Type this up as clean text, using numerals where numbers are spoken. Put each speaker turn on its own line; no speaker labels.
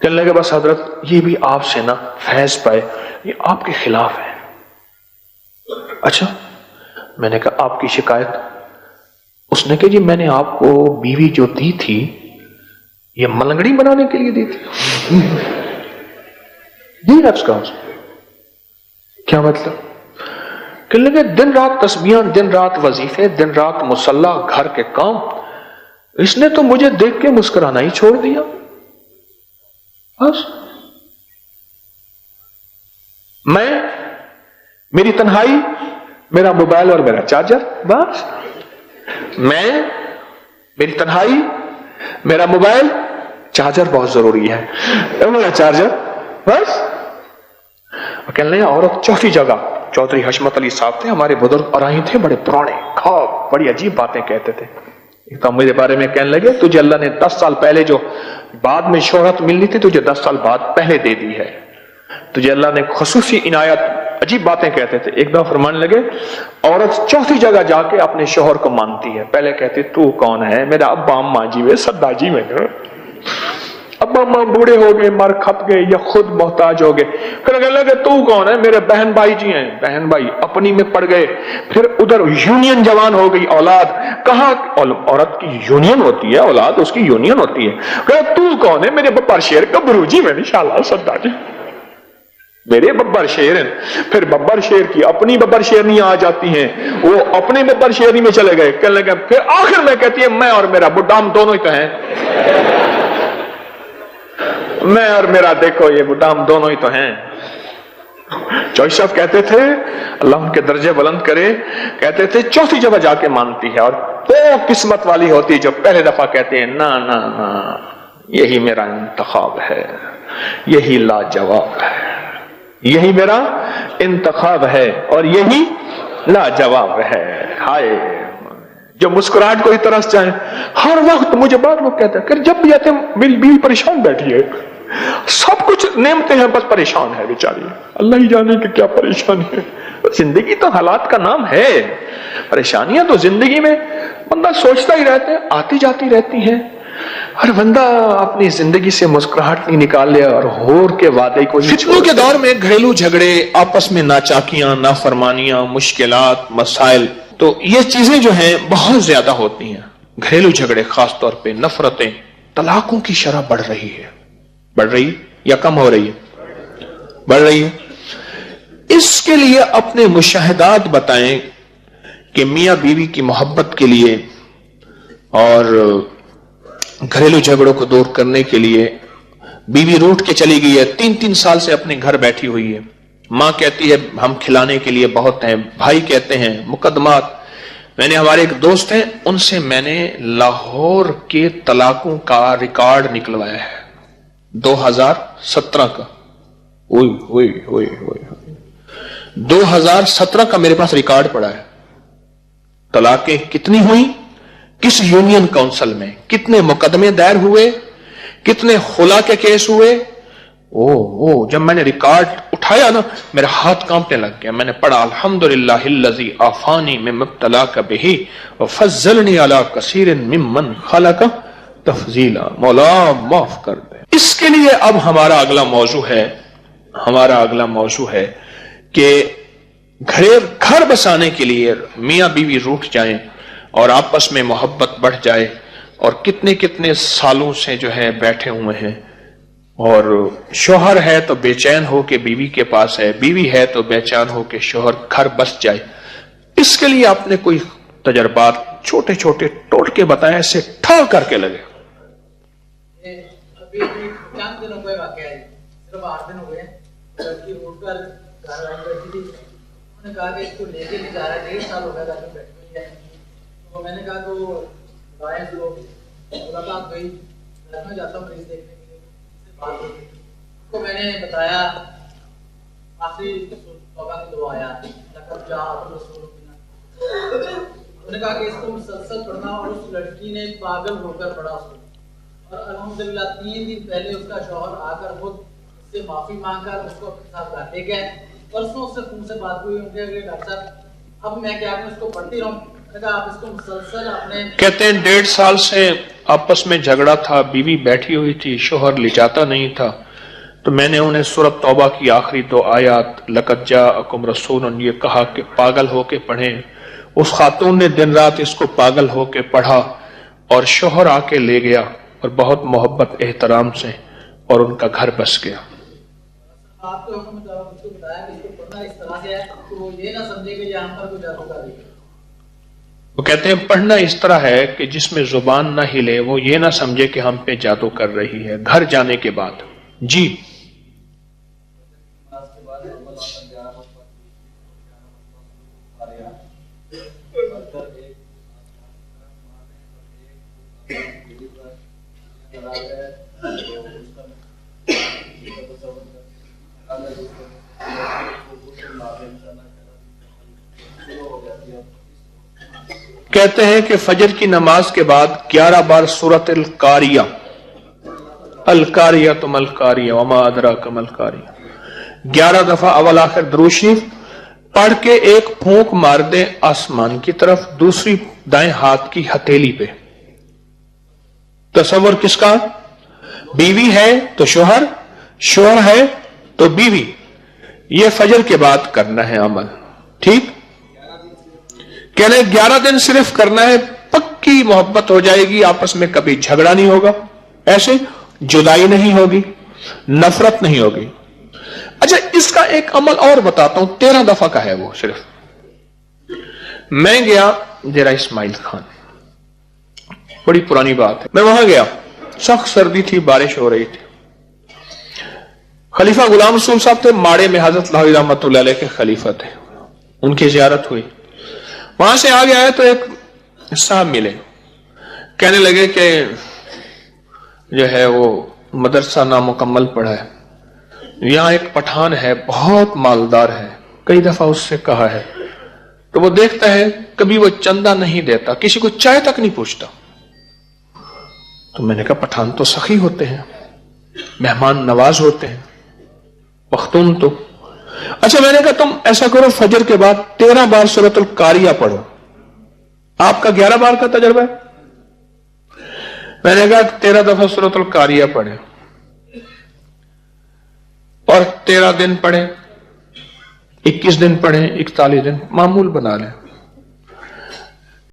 کہنے لگے بس حضرت یہ بھی آپ سے نا فیض پائے، یہ آپ کے خلاف ہے۔ اچھا، میں نے کہا آپ کی شکایت؟ اس نے کہا جی میں نے آپ کو بیوی جو دی تھی یہ ملنگڑی بنانے کے لیے دی تھی۔ لفظ کا کیا مطلب؟ کہ لگے دن رات تسبیحاں، دن رات وظیفے، دن رات مصلی، گھر کے کام، اس نے تو مجھے دیکھ کے مسکرانا ہی چھوڑ دیا بس۔ میں، میری تنہائی، میرا موبائل اور میرا چارجر، بس۔ میں، میری تنہائی، میرا موبائل، چارجر بہت ضروری ہے، میرا چارجر، بس۔ کہنے لگے عورت چوتھی جگہ، چودھری حشمت علی صاحب تھے ہمارے بزرگ اراہی تھے، بڑے پرانے، خواب بڑی عجیب باتیں کہتے تھے۔ ایک تو میرے بارے میں کہنے لگے تجھے اللہ نے 10 سال پہلے جو بعد میں شہرت ملنی تھی تجھے 10 سال بعد پہلے دے دی ہے، تجھے اللہ نے خصوصی عنایت، عجیب باتیں کہتے تھے۔ ایک دفعہ فرمانے لگے عورت چوتھی جگہ جا کے اپنے شوہر کو مانتی ہے، پہلے کہتی تو کون ہے؟ میرا ابا اماں جی وے سدا جی میں، ابا اماں بوڑھے ہو گئے، مر کھپ گئے یا خود محتاج ہو گئے، پھر کہنے لگے تو کون ہے؟ میرے بہن بھائی جی ہیں، بہن بھائی اپنی میں پڑ گئے، پھر ادھر یونین جوان ہو گئی اولاد، کہاں عورت کی یونین ہوتی ہے، اولاد اس کی یونین ہوتی ہے، کہ تو کون ہے؟ میرے ببر شیر کبرو جی میں انشاءاللہ سدا جی، میرے ببر شیر ہیں۔ پھر ببر شیر کی اپنی ببر شیرنی آ جاتی ہیں، وہ اپنے ببر شیرنی میں چلے گئے، کہنے لگے پھر آخر میں کہتی ہے میں اور میرا بڈھا ہم دونوں ہی تو ہیں، میں اور میرا دیکھو یہ بڈھا ہم دونوں ہی تو ہیں۔ چوہی صاحب کہتے تھے اللہ ان کے درجے بلند کرے، کہتے تھے چوتھی جگہ جا کے مانتی ہے، اور وہ قسمت والی ہوتی ہے جو پہلے دفعہ کہتے ہیں نا نا نا یہی میرا انتخاب ہے، یہی لاجواب ہے، یہی میرا انتخاب ہے اور یہی لاجواب ہے۔ ہائے جو مسکراہٹ کو ہی ترس جائیں ہر وقت۔ مجھے بعد لوگ کہتے ہیں کہ جب بھی آتے ہیں میری بیوی پریشان بیٹھی ہے، سب کچھ نعمتیں ہیں بس پریشان ہے بیچاری، اللہ ہی جانے کہ کیا پریشانی ہے۔ زندگی تو حالات کا نام ہے، پریشانیاں تو زندگی میں بندہ سوچتا ہی رہتا ہے، آتی جاتی رہتی ہیں، ہر بندہ اپنی زندگی سے مسکراہٹ نہیں نکال لیا اور ہور کے وعدے کو۔ فتنوں کے دور میں گھریلو جھگڑے، آپس میں ناچاکیاں، نافرمانیاں، مشکلات، مسائل، تو یہ چیزیں جو ہیں بہت زیادہ ہوتی ہیں۔ گھریلو جھگڑے خاص طور پہ، نفرتیں، طلاقوں کی شرح بڑھ رہی ہے، بڑھ رہی یا کم ہو رہی ہے؟ بڑھ رہی ہے۔ اس کے لیے اپنے مشاہدات بتائیں کہ میاں بیوی کی محبت کے لیے اور گھریلو جھگڑوں کو دور کرنے کے لیے بیوی روٹ کے چلی گئی ہے، 3 سال سے اپنے گھر بیٹھی ہوئی ہے، ماں کہتی ہے ہم کھلانے کے لیے بہت ہیں، بھائی کہتے ہیں مقدمات۔ میں نے ہمارے ایک دوست ہیں ان سے میں نے لاہور کے طلاقوں کا ریکارڈ نکلوایا ہے 2017 کا، 2017 کا میرے پاس ریکارڈ پڑا ہے، طلاقیں کتنی ہوئی، کس یونین کونسل میں، کتنے مقدمے دائر ہوئے، کتنے خلا کے کیس ہوئے۔ جب میں نے ریکارڈ اٹھایا نا میرا ہاتھ کانپنے لگ گیا۔ میں نے پڑھا الحمدللہ الذی عافانی مما ابتلاک بہ وفضلنی علی کثیر ممن خلق تفضیلا، مولا معاف کر دے۔ اس کے لیے اب ہمارا اگلا موضوع ہے کہ گھر بسانے کے لیے میاں بیوی روٹھ جائیں اور آپس میں محبت بڑھ جائے، اور کتنے سالوں سے جو ہے بیٹھے ہوئے ہیں، اور شوہر ہے تو بے چین ہو کے بیوی کے پاس ہے، بیوی ہے تو بے چین ہو کے شوہر گھر بس جائے۔ اس کے لیے آپ نے کوئی تجربات چھوٹے چھوٹے ٹوٹکے بتائیں ایسے ٹھا کر کے لگے۔
ابھی چند دنوں کا واقعہ ہے، صرف 8 دن ہو گئے، لڑکی اٹھ کر گھر آئی بیٹھی تھی، انہوں نے کہا کہ اس کو لے کے نہیں جا رہا، 1.5 سال ہو گیا گھر میں بیٹھی ہوئی ہے۔ تو میں نے کہا تو بائیں لوگ ملاقات گئی، گھر میں جاتا ہوں مریض دیکھنے کے لیے، بات ہوئی کو میں نے بتایا، آخری توبہ کی دعا آیا لقد جاءکم رسول من انہوں نے کہا کہ اس کو مسلسل پڑھنا، اور اس لڑکی نے پاگل ہو کر پڑھا اس کو، اور الحمدللہ 3 دن پہلے اس کا شوہر آ کر خود اس سے معافی مانگ کر اس کو اپنے ساتھ لاتے گئے۔ پرسوں اس سے فون سے بات ہوئی، ان کے ڈاکٹر صاحب اب میں کیا کروں، اس کو پڑھتی رہوں؟ نے کہا آپ اس کو مسلسل اپنے
کہتے ہیں 1.5 سال سے آپس میں جھگڑا تھا، بیوی بیٹھی ہوئی تھی، شوہر لے جاتا نہیں تھا، تو میں نے انہیں سورۃ توبہ کی آخری 2 آیات لقد جاءکم رسول یہ کہا کہ پاگل ہو کے پڑھیں۔ اس خاتون نے دن رات اس کو پاگل ہو کے پڑھا اور شوہر آ کے لے گیا اور بہت محبت احترام سے، اور ان کا گھر بس گیا۔
آپ کے حکم مطابق اس کو بتایا کہ اس کو پڑھنا اس طرح سے ہے کہ وہ یہ نہ سمجھے کہ یہ ہم پر کوئی جادو کر رہی ہے۔
وہ کہتے ہیں پڑھنا اس طرح ہے کہ جس میں زبان نہ ہلے، وہ یہ نہ سمجھے کہ ہم پہ جادو کر رہی ہے۔ گھر جانے کے بعد جی کہتے ہیں کہ فجر کی نماز کے بعد 11 بار سورۃ القاریہ، القاریہ تو ملقاریہ وما ادراک ملقاریہ، 11 دفعہ اول آخر درود شریف پڑھ کے ایک پھونک مار دیں آسمان کی طرف، دوسری دائیں ہاتھ کی ہتھیلی پہ۔ تصور کس کا؟ بیوی ہے تو شوہر، شوہر ہے تو بیوی۔ یہ فجر کے بعد کرنا ہے عمل، ٹھیک؟ کہہ رہے 11 دن صرف کرنا ہے، پکی محبت ہو جائے گی، آپس میں کبھی جھگڑا نہیں ہوگا، ایسے جدائی نہیں ہوگی، نفرت نہیں ہوگی۔ اچھا اس کا ایک عمل اور بتاتا ہوں، 13 دفعہ کا ہے وہ صرف۔ میں گیا ڈیرہ اسماعیل خان، بڑی پرانی بات ہے، میں وہاں گیا، سخت سردی تھی، بارش ہو رہی تھی، خلیفہ غلام رسول صاحب تھے، ماڑے میں حضرت لاہوری رحمۃ اللہ علیہ کے خلیفہ تھے، ان کی زیارت ہوئی۔ وہاں سے آگے آئے تو ایک صاحب ملے، کہنے لگے کہ جو ہے وہ مدرسہ نامکمل پڑھا ہے، یہاں ایک پٹھان ہے بہت مالدار ہے، کئی دفعہ اس سے کہا ہے تو وہ دیکھتا ہے کبھی وہ چندہ نہیں دیتا، کسی کو چائے تک نہیں پوچھتا۔ تو میں نے کہا پٹھان تو سخی ہوتے ہیں، مہمان نواز ہوتے ہیں، پختون تو۔ اچھا میں نے کہا تم ایسا کرو فجر کے بعد 13 بار سورۃ القاریہ پڑھو، آپ کا 11 بار کا تجربہ ہے۔ میں نے کہا 13 دفعہ سورۃ القاریہ پڑھے اور 13 دن پڑھے، 21 دن پڑھے، 41 دن، معمول بنا لیں۔